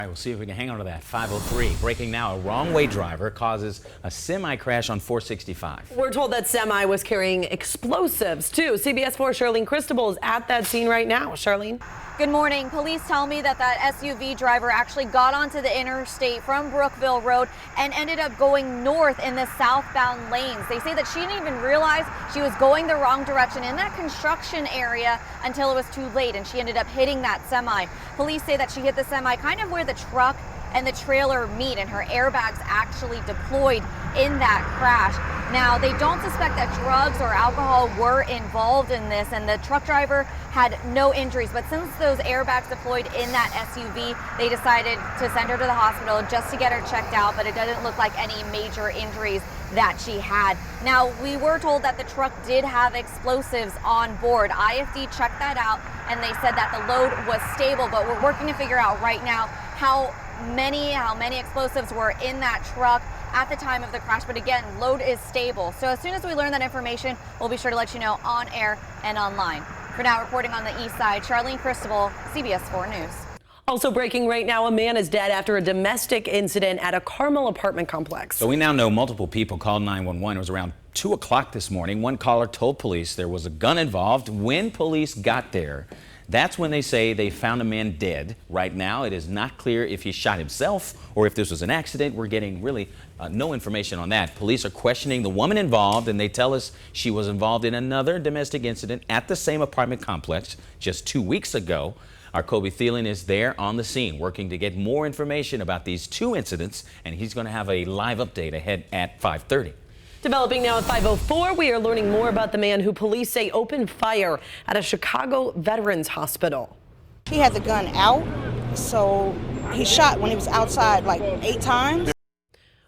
All right, we'll see if we can hang on to that. 5:03. Breaking now, a wrong-way driver causes a semi crash on 465. We're told that semi was carrying explosives, too. CBS 4 Charlene Cristobal is at that scene right now. Charlene? Good morning. Police tell me that SUV driver actually got onto the interstate from Brookville Road and ended up going north in the southbound lanes. They say that she didn't even realize she was going the wrong direction in that construction area until it was too late, and she ended up hitting that semi. Police say that she hit the semi kind of where the truck and the trailer meet, and her airbags actually deployed in that crash. Now, they don't suspect that drugs or alcohol were involved in this, and the truck driver had no injuries. But since those airbags deployed in that SUV, they decided to send her to the hospital just to get her checked out, but it doesn't look like any major injuries that she had. Now, we were told that the truck did have explosives on board. IFD checked that out, and they said that the load was stable, but we're working to figure out right now how many explosives were in that truck at the time of the crash. But again, load is stable. So as soon as we learn that information, we'll be sure to let you know on air and online. For now, reporting on the east side, Charlene Cristobal, CBS 4 News. Also breaking right now, a man is dead after a domestic incident at a Carmel apartment complex. So we now know multiple people called 911. It was around 2 o'clock this morning. One caller told police there was a gun involved. When police got there, that's when they say they found a man dead. Right now, it is not clear if he shot himself or if this was an accident. We're getting really no information on that. Police are questioning the woman involved, and they tell us she was involved in another domestic incident at the same apartment complex just 2 weeks ago. Our Kobe Thielen is there on the scene working to get more information about these two incidents, and he's going to have a live update ahead at 5:30. Developing now at 5:04, we are learning more about the man who police say opened fire at a Chicago Veterans Hospital. He had the gun out, so he shot when he was outside like 8 times.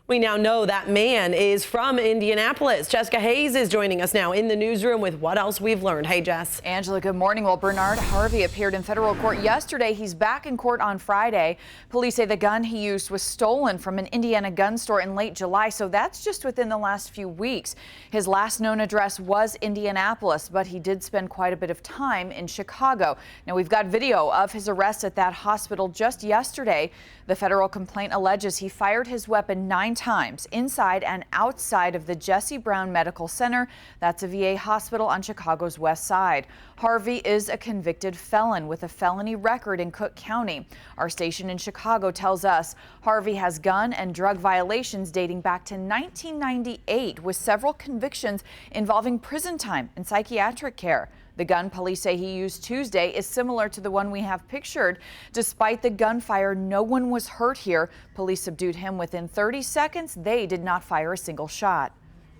We now know that man is from Indianapolis. Jessica Hayes is joining us now in the newsroom with what else we've learned. Hey, Jess. Angela, good morning. Well, Bernard Harvey appeared in federal court yesterday. He's back in court on Friday. Police say the gun he used was stolen from an Indiana gun store in late July, so that's just within the last few weeks. His last known address was Indianapolis, but he did spend quite a bit of time in Chicago. Now, we've got video of his arrest at that hospital just yesterday. The federal complaint alleges he fired his weapon 9 times inside and outside of the Jesse Brown Medical Center. That's a VA hospital on Chicago's west side. Harvey is a convicted felon with a felony record in Cook County. Our station in Chicago tells us Harvey has gun and drug violations dating back to 1998 with several convictions involving prison time and psychiatric care. The gun police say he used Tuesday is similar to the one we have pictured. Despite the gunfire, no one was hurt here. Police subdued him within 30 seconds. They did not fire a single shot.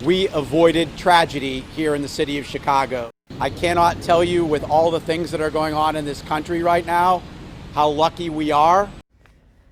We avoided tragedy here in the city of Chicago. I cannot tell you, with all the things that are going on in this country right now, how lucky we are.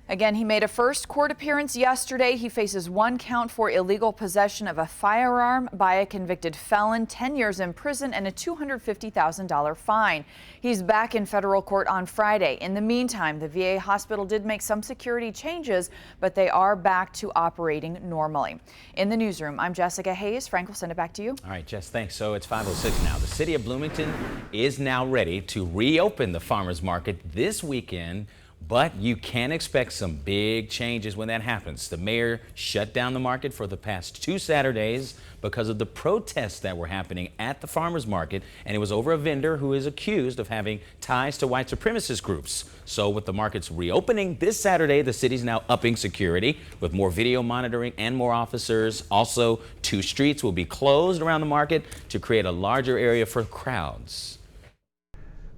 Again, he made a first court appearance yesterday. He faces 1 count for illegal possession of a firearm by a convicted felon, 10 years in prison, and a $250,000 fine. He's back in federal court on Friday. In the meantime, the VA hospital did make some security changes, but they are back to operating normally. In the newsroom, I'm Jessica Hayes. Frank will send it back to you. All right, Jess, thanks. So it's 5:06 now. The city of Bloomington is now ready to reopen the farmers market this weekend. But you can expect some big changes when that happens. The mayor shut down the market for the past 2 Saturdays because of the protests that were happening at the farmers market, and it was over a vendor who is accused of having ties to white supremacist groups. So with the markets reopening this Saturday, the city's now upping security with more video monitoring and more officers. Also, 2 streets will be closed around the market to create a larger area for crowds.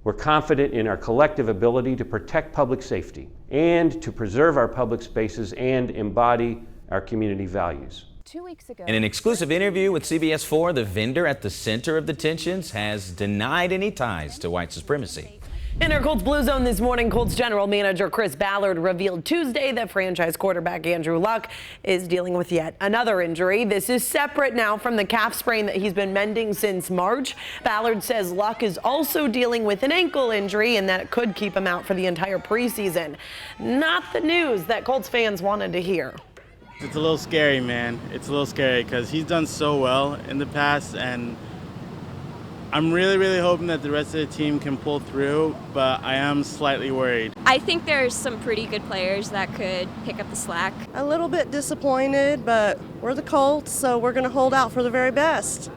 We're confident in our collective ability to protect public safety and to preserve our public spaces and embody our community values. 2 weeks ago. In an exclusive interview with CBS 4, the vendor at the center of the tensions has denied any ties to white supremacy. In our Colts Blue Zone this morning, Colts general manager Chris Ballard revealed Tuesday that franchise quarterback Andrew Luck is dealing with yet another injury. This is separate now from the calf sprain that he's been mending since March. Ballard says Luck is also dealing with an ankle injury and that it could keep him out for the entire preseason. Not the news that Colts fans wanted to hear. It's a little scary, man. It's a little scary because he's done so well in the past, and I'm really hoping that the rest of the team can pull through, but I am slightly worried. I think there's some pretty good players that could pick up the slack. A little bit disappointed, but we're the Colts, so we're going to hold out for the very best.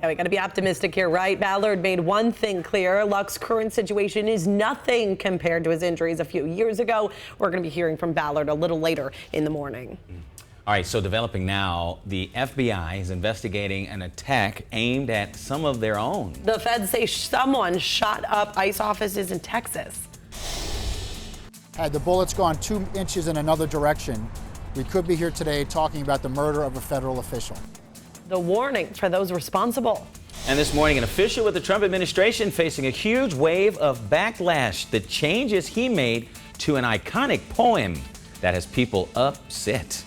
Yeah, we got to be optimistic here, right? Ballard made one thing clear. Luck's current situation is nothing compared to his injuries a few years ago. We're going to be hearing from Ballard a little later in the morning. All right, so developing now, the FBI is investigating an attack aimed at some of their own. The feds say someone shot up ICE offices in Texas. Had the bullets gone 2 inches in another direction, we could be here today talking about the murder of a federal official. The warning for those responsible. And this morning, an official with the Trump administration facing a huge wave of backlash. The changes he made to an iconic poem that has people upset.